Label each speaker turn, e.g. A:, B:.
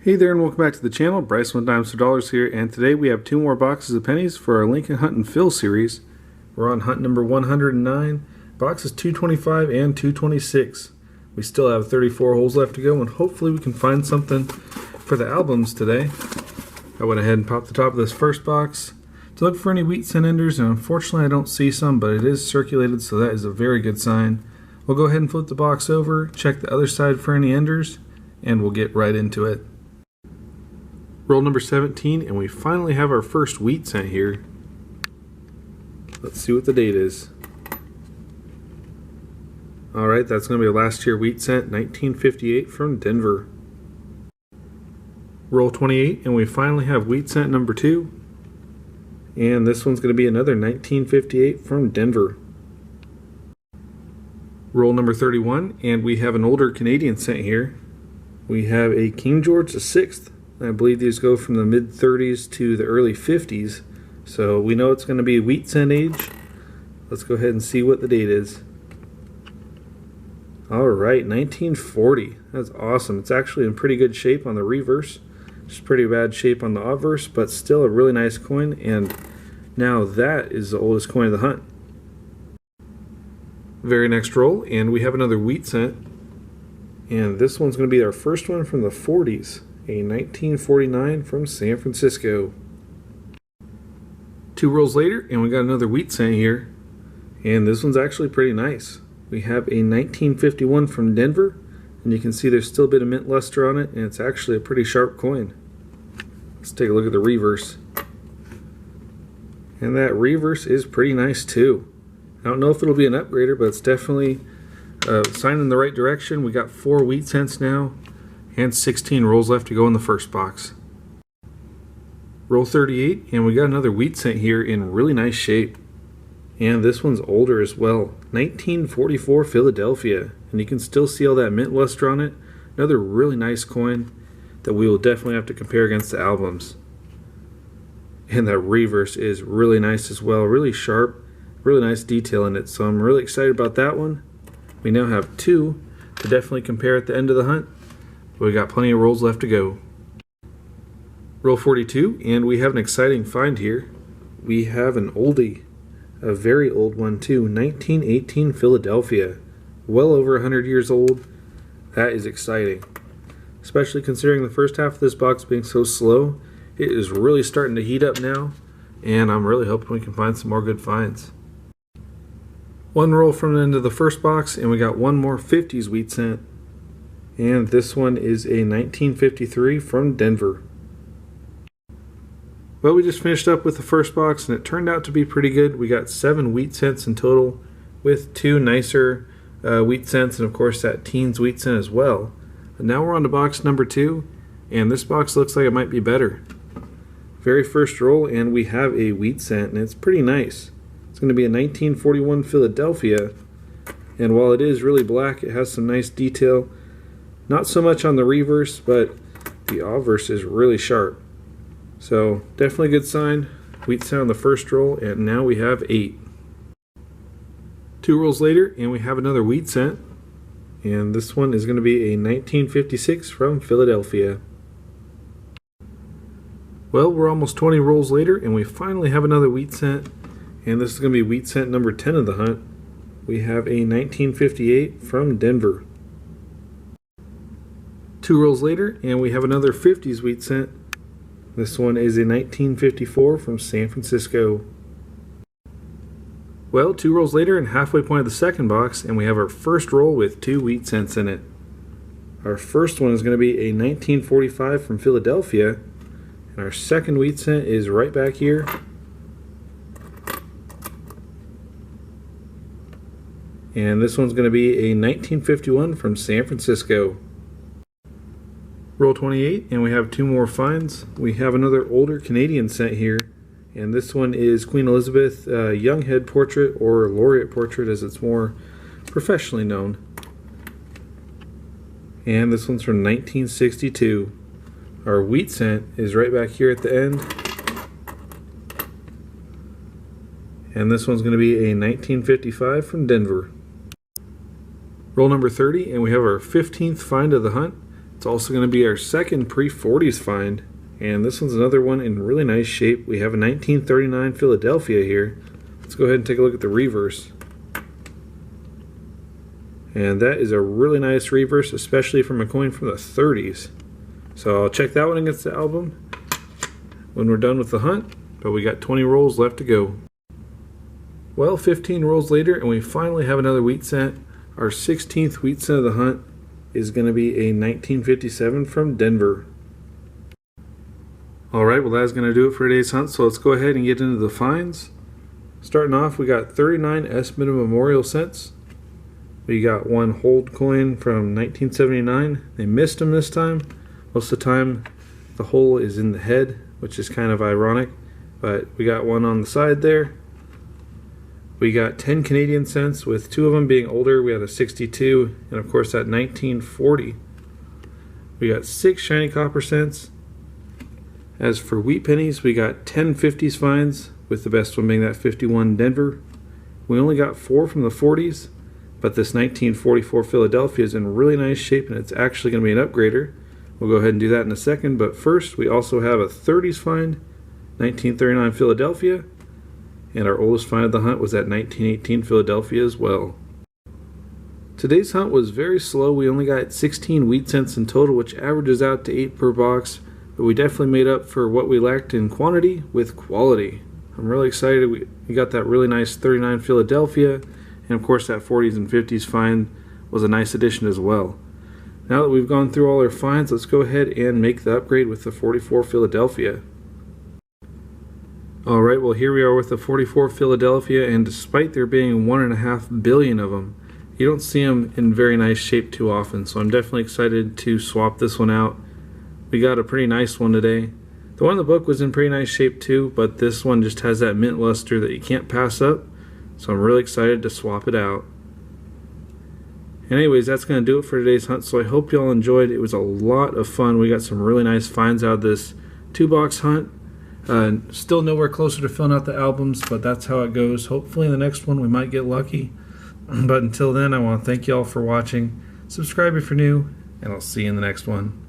A: Hey there and welcome back to the channel. Bryson with Dimes to Dollars here, and today we have two more boxes of pennies for our Lincoln Hunt and Fill series. We're on hunt number 109, boxes 225 and 226. We still have 34 holes left to go, and hopefully we can find something for the albums today. I went ahead and popped the top of this first box to look for any wheat cent enders, and unfortunately I don't see some, but it is circulated, so that is a very good sign. We'll go ahead and flip the box over, check the other side for any enders, and we'll get right into it. Roll number 17, and we finally have our first wheat cent here. Let's see what the date is. Alright, that's going to be a last year wheat cent, 1958 from Denver. Roll 28, and we finally have wheat cent number 2. And this one's going to be another 1958 from Denver. Roll number 31, and we have an older Canadian cent here. We have a King George VI. I believe these go from the mid-30s to the early 50s. So we know it's going to be wheat cent age. Let's go ahead and see what the date is. Alright, 1940. That's awesome. It's actually in pretty good shape on the reverse. Just pretty bad shape on the obverse, but still a really nice coin. And now that is the oldest coin of the hunt. Very next roll, and we have another wheat cent. And this one's going to be our first one from the 40s. A 1949 from San Francisco. Two rolls later, and we got another wheat cent here. And this one's actually pretty nice. We have a 1951 from Denver, and you can see there's still a bit of mint luster on it, and it's actually a pretty sharp coin. Let's take a look at the reverse. And that reverse is pretty nice too. I don't know if it'll be an upgrader, but it's definitely a sign in the right direction. We got 4 wheat cents now, and 16 rolls left to go in the first box. Roll 38, and we got another wheat cent here in really nice shape. And this one's older as well. 1944 Philadelphia, and you can still see all that mint luster on it. Another really nice coin that we will definitely have to compare against the albums. And that reverse is really nice as well, really sharp, really nice detail in it. So I'm really excited about that one. We now have 2 to definitely compare at the end of the hunt. We got plenty of rolls left to go. Roll 42, and we have an exciting find here. We have an oldie, a very old one too, 1918 Philadelphia, well over 100 years old. That is exciting, especially considering the first half of this box being so slow. It is really starting to heat up now, and I'm really hoping we can find some more good finds. One roll from the end of the first box, and we got one more 50s wheat cent. And this one is a 1953 from Denver. Well, we just finished up with the first box, and it turned out to be pretty good. We got 7 wheat cents in total, with 2 nicer wheat cents, and of course that teens wheat cent as well. And now we're on to box number 2, and this box looks like it might be better. Very first roll, and we have a wheat cent, and it's pretty nice. It's going to be a 1941 Philadelphia, and while it is really black, it has some nice detail. Not so much on the reverse, but the obverse is really sharp. So definitely a good sign. Wheat cent on the first roll, and now we have 8. 2 rolls later, and we have another wheat cent. And this one is going to be a 1956 from Philadelphia. Well, we're almost 20 rolls later, and we finally have another wheat cent. And this is going to be wheat cent number 10 of the hunt. We have a 1958 from Denver. 2 rolls later, and we have another 50s wheat cent. This one is a 1954 from San Francisco. Well, 2 rolls later and halfway point of the second box, and we have our first roll with 2 wheat cents in it. Our first one is going to be a 1945 from Philadelphia, and our second wheat cent is right back here. And this one's going to be a 1951 from San Francisco. Roll 28, and we have 2 more finds. We have another older Canadian cent here, and this one is Queen Elizabeth Young Head Portrait, or Laureate Portrait as it's more professionally known. And this one's from 1962. Our wheat cent is right back here at the end. And this one's going to be a 1955 from Denver. Roll number 30, and we have our 15th find of the hunt. It's also going to be our second pre-40s find, and this one's another one in really nice shape. We have a 1939 Philadelphia here. Let's go ahead and take a look at the reverse. And that is a really nice reverse, especially from a coin from the 30s. So I'll check that one against the album when we're done with the hunt, but we got 20 rolls left to go. Well, 15 rolls later, and we finally have another wheat cent. Our 16th wheat cent of the hunt is going to be a 1957 from Denver. Alright, well that's going to do it for today's hunt, so let's go ahead and get into the finds. Starting off, we got 39 Esmond Memorial cents. We got one hold coin from 1979. They missed them this time. Most of the time the hole is in the head, which is kind of ironic, but we got one on the side there. We got 10 Canadian cents, with 2 of them being older. We had a 62 and of course that 1940. We got 6 shiny copper cents. As for wheat pennies, we got 10 50s finds, with the best one being that 51 Denver. We only got 4 from the 40s, but this 1944 Philadelphia is in really nice shape, and it's actually going to be an upgrader. We'll go ahead and do that in a second, but first we also have a 30s find, 1939 Philadelphia, and our oldest find of the hunt was that 1918 Philadelphia as well. Today's hunt was very slow. We only got 16 wheat cents in total, which averages out to 8 per box, but we definitely made up for what we lacked in quantity with quality. I'm really excited. We got that really nice 39 Philadelphia, and of course that 40s and 50s find was a nice addition as well. Now that we've gone through all our finds, let's go ahead and make the upgrade with the 44 Philadelphia. Alright, well here we are with the 44 Philadelphia, and despite there being 1.5 billion of them, you don't see them in very nice shape too often, so I'm definitely excited to swap this one out. We got a pretty nice one today. The one in the book was in pretty nice shape too, but this one just has that mint luster that you can't pass up, so I'm really excited to swap it out. And anyways, that's going to do it for today's hunt, so I hope y'all enjoyed. It was a lot of fun. We got some really nice finds out of this 2-box hunt. Still nowhere closer to filling out the albums, but that's how it goes. Hopefully in the next one we might get lucky. But until then, I want to thank y'all for watching. Subscribe if you're new, and I'll see you in the next one.